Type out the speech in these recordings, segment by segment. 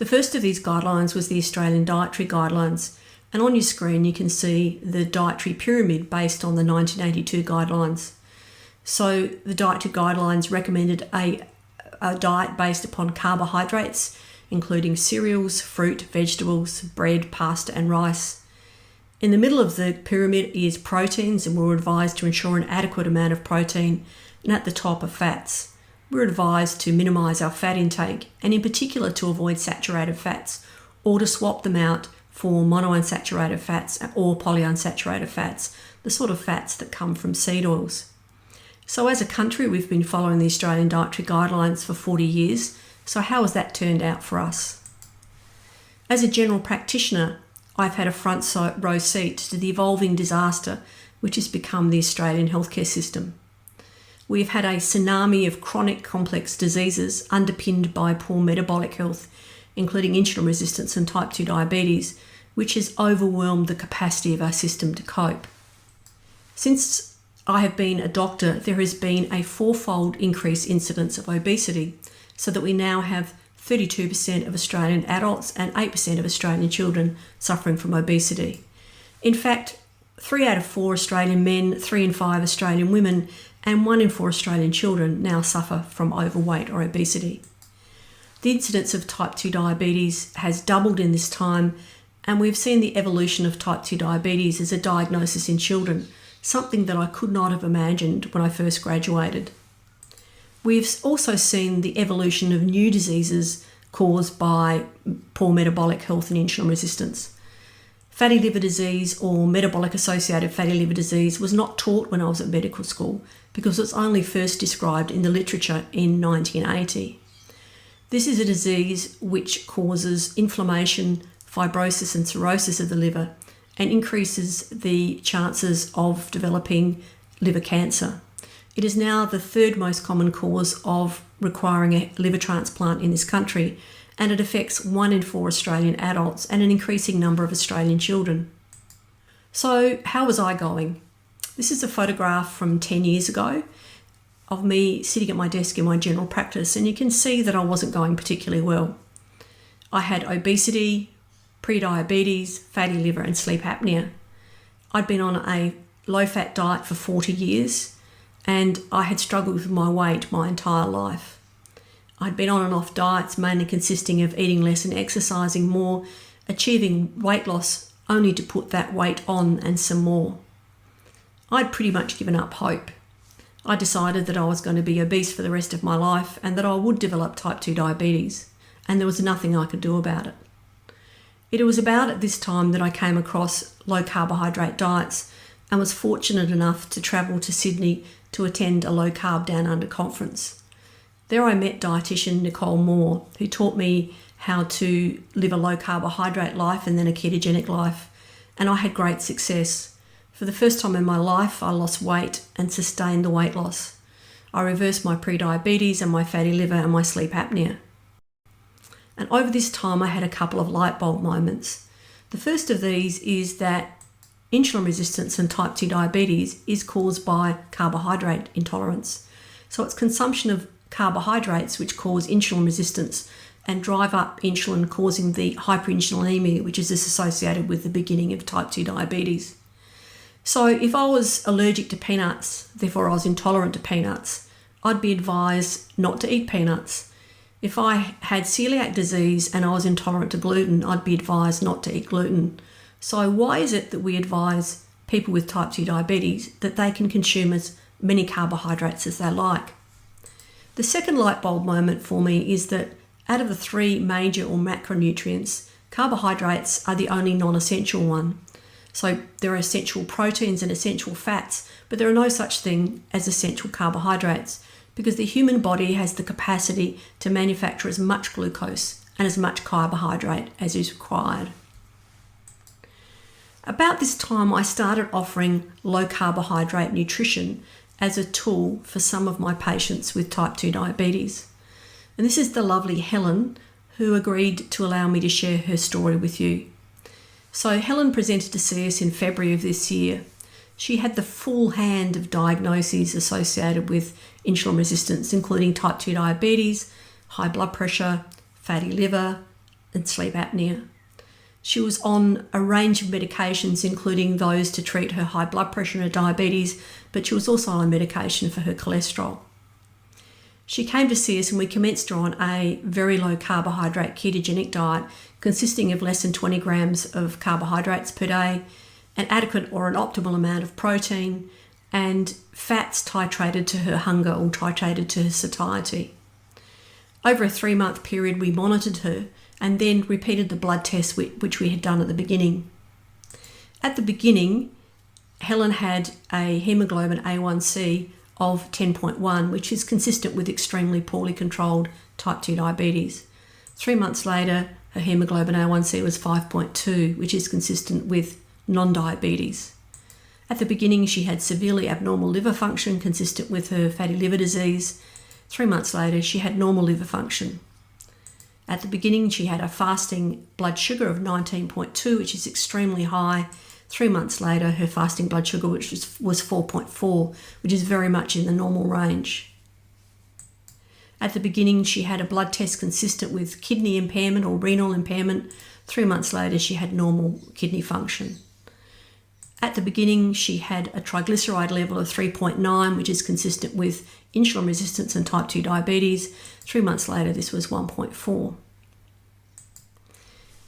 The first of these guidelines was the Australian Dietary Guidelines, and on your screen you can see the dietary pyramid based on the 1982 guidelines. So the dietary guidelines recommended a diet based upon carbohydrates, including cereals, fruit, vegetables, bread, pasta and rice. In the middle of the pyramid is proteins, and we're advised to ensure an adequate amount of protein, and at the top are fats. We're advised to minimise our fat intake, and in particular to avoid saturated fats, or to swap them out for monounsaturated fats or polyunsaturated fats, the sort of fats that come from seed oils. So as a country, we've been following the Australian Dietary Guidelines for 40 years. So how has that turned out for us? As a general practitioner, I've had a front row seat to the evolving disaster which has become the Australian healthcare system. We've had a tsunami of chronic complex diseases underpinned by poor metabolic health, including insulin resistance and type 2 diabetes, which has overwhelmed the capacity of our system to cope. Since I have been a doctor, there has been a fourfold increase incidence of obesity, so that we now have 32% of Australian adults and 8% of Australian children suffering from obesity. In fact, 3 out of 4 Australian men, 3 in 5 Australian women, and 1 in 4 Australian children now suffer from overweight or obesity. The incidence of type 2 diabetes has doubled in this time, and we've seen the evolution of type 2 diabetes as a diagnosis in children, something that I could not have imagined when I first graduated. We've also seen the evolution of new diseases caused by poor metabolic health and insulin resistance. Fatty liver disease or metabolic associated fatty liver disease was not taught when I was at medical school because it was only first described in the literature in 1980. This is a disease which causes inflammation, fibrosis and cirrhosis of the liver and increases the chances of developing liver cancer. It is now the 3rd most common cause of requiring a liver transplant in this country, and it affects 1 in 4 Australian adults and an increasing number of Australian children. So how was I going? This is a photograph from 10 years ago of me sitting at my desk in my general practice, and you can see that I wasn't going particularly well. I had obesity, pre-diabetes, fatty liver and sleep apnea. I'd been on a low-fat diet for 40 years and I had struggled with my weight my entire life. I'd been on and off diets mainly consisting of eating less and exercising more, achieving weight loss only to put that weight on and some more. I'd pretty much given up hope. I decided that I was going to be obese for the rest of my life and that I would develop type 2 diabetes, and there was nothing I could do about it. It was about at this time that I came across low carbohydrate diets and was fortunate enough to travel to Sydney to attend a low carb down under conference. There I met dietitian Nicole Moore, who taught me how to live a low carbohydrate life and then a ketogenic life, and I had great success. For the first time in my life, I lost weight and sustained the weight loss. I reversed my pre-diabetes and my fatty liver and my sleep apnea. And over this time, I had a couple of light bulb moments. The first of these is that insulin resistance and type 2 diabetes is caused by carbohydrate intolerance. So it's consumption of carbohydrates which cause insulin resistance and drive up insulin, causing the hyperinsulinemia, which is associated with the beginning of type 2 diabetes. So if I was allergic to peanuts, therefore I was intolerant to peanuts, I'd be advised not to eat peanuts. If I had celiac disease and I was intolerant to gluten, I'd be advised not to eat gluten. So why is it that we advise people with type 2 diabetes that they can consume as many carbohydrates as they like? The second light bulb moment for me is that out of the 3 major or macronutrients, carbohydrates are the only non-essential one. So there are essential proteins and essential fats, but there are no such thing as essential carbohydrates because the human body has the capacity to manufacture as much glucose and as much carbohydrate as is required. About this time, I started offering low carbohydrate nutrition as a tool for some of my patients with type 2 diabetes. And this is the lovely Helen who agreed to allow me to share her story with you. So Helen presented to see us in February of this year. She had the full hand of diagnoses associated with insulin resistance, including type 2 diabetes, high blood pressure, fatty liver, and sleep apnea. She was on a range of medications, including those to treat her high blood pressure and her diabetes, but she was also on medication for her cholesterol. She came to see us and we commenced her on a very low carbohydrate ketogenic diet consisting of less than 20 grams of carbohydrates per day, an adequate or an optimal amount of protein, and fats titrated to her hunger or titrated to her satiety. Over a 3-month period, we monitored her and then repeated the blood tests which we had done at the beginning. At the beginning, Helen had a hemoglobin A1C of 10.1, which is consistent with extremely poorly controlled type 2 diabetes. 3 months later, her hemoglobin A1C was 5.2, which is consistent with non-diabetes. At the beginning, she had severely abnormal liver function consistent with her fatty liver disease. 3 months later, she had normal liver function. At the beginning, she had a fasting blood sugar of 19.2, which is extremely high. 3 months later, her fasting blood sugar was 4.4, which is very much in the normal range. At the beginning, she had a blood test consistent with kidney impairment or renal impairment. 3 months later, she had normal kidney function. At the beginning, she had a triglyceride level of 3.9, which is consistent with insulin resistance and type 2 diabetes. 3 months later, this was 1.4.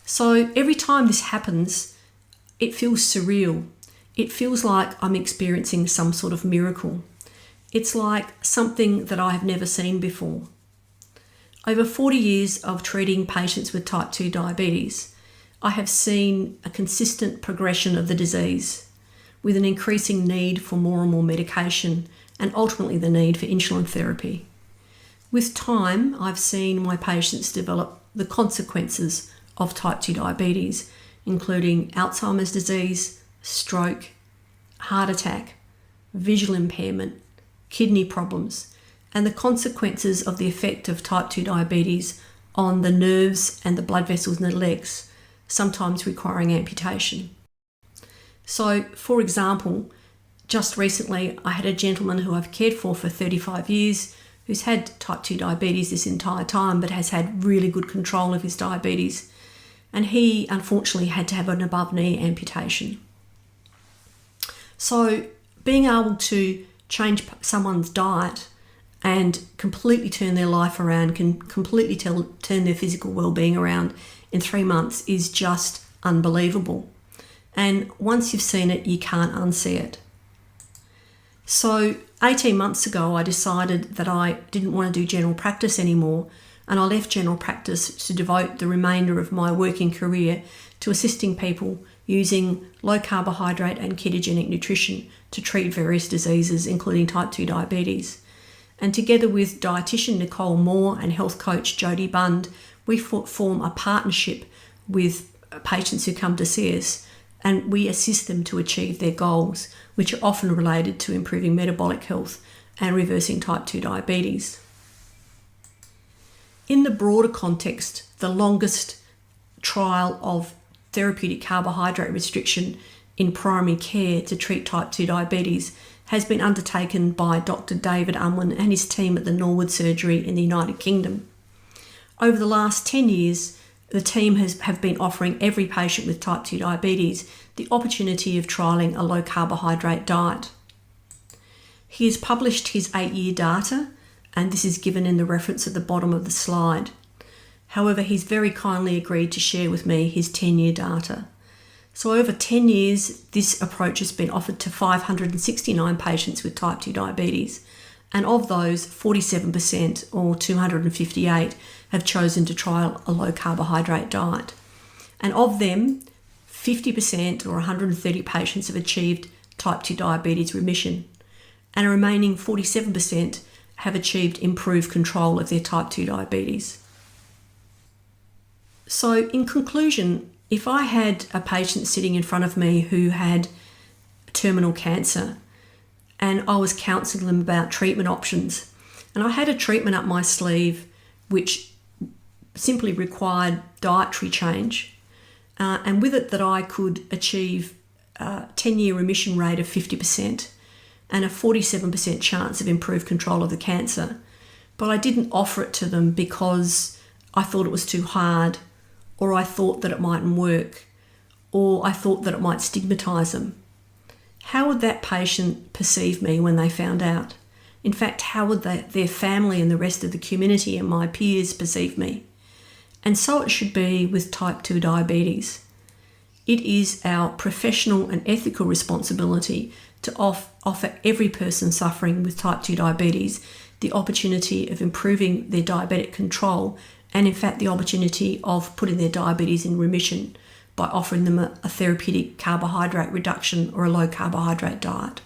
So every time this happens, it feels surreal. It feels like I'm experiencing some sort of miracle. It's like something that I have never seen before. Over 40 years of treating patients with type 2 diabetes, I have seen a consistent progression of the disease with an increasing need for more and more medication and ultimately the need for insulin therapy. With time, I've seen my patients develop the consequences of type 2 diabetes, including Alzheimer's disease, stroke, heart attack, visual impairment, kidney problems, and the consequences of the effect of type 2 diabetes on the nerves and the blood vessels in the legs, sometimes requiring amputation. So, for example, just recently I had a gentleman who I've cared for 35 years who's had type 2 diabetes this entire time but has had really good control of his diabetes, and he unfortunately had to have an above-knee amputation. So being able to change someone's diet and completely turn their life around, can completely turn their physical well-being around in 3 months is just unbelievable. And once you've seen it, you can't unsee it. So 18 months ago, I decided that I didn't want to do general practice anymore, and I left general practice to devote the remainder of my working career to assisting people using low carbohydrate and ketogenic nutrition to treat various diseases, including type 2 diabetes. And together with dietitian Nicole Moore and health coach Jodie Bund, we form a partnership with patients who come to see us, and we assist them to achieve their goals, which are often related to improving metabolic health and reversing type 2 diabetes. In the broader context, the longest trial of therapeutic carbohydrate restriction in primary care to treat type 2 diabetes has been undertaken by Dr. David Unwin and his team at the Norwood Surgery in the United Kingdom. Over the last 10 years, the team have been offering every patient with type 2 diabetes the opportunity of trialling a low carbohydrate diet. He has published his 8-year data, and this is given in the reference at the bottom of the slide. However, he's very kindly agreed to share with me his 10-year data. So over 10 years, this approach has been offered to 569 patients with type 2 diabetes, and of those, 47% or 258 have chosen to trial a low carbohydrate diet. And of them, 50% or 130 patients have achieved type 2 diabetes remission, and a remaining 47% have achieved improved control of their type 2 diabetes. So in conclusion, if I had a patient sitting in front of me who had terminal cancer and I was counselling them about treatment options, and I had a treatment up my sleeve which simply required dietary change, and with it that I could achieve a 10-year remission rate of 50% and a 47% chance of improved control of the cancer, but I didn't offer it to them because I thought it was too hard, or I thought that it mightn't work, or I thought that it might stigmatise them. How would that patient perceive me when they found out? In fact, how would their family and the rest of the community and my peers perceive me? And so it should be with type 2 diabetes. It is our professional and ethical responsibility to offer every person suffering with type 2 diabetes the opportunity of improving their diabetic control and, in fact, the opportunity of putting their diabetes in remission by offering them a therapeutic carbohydrate reduction or a low carbohydrate diet.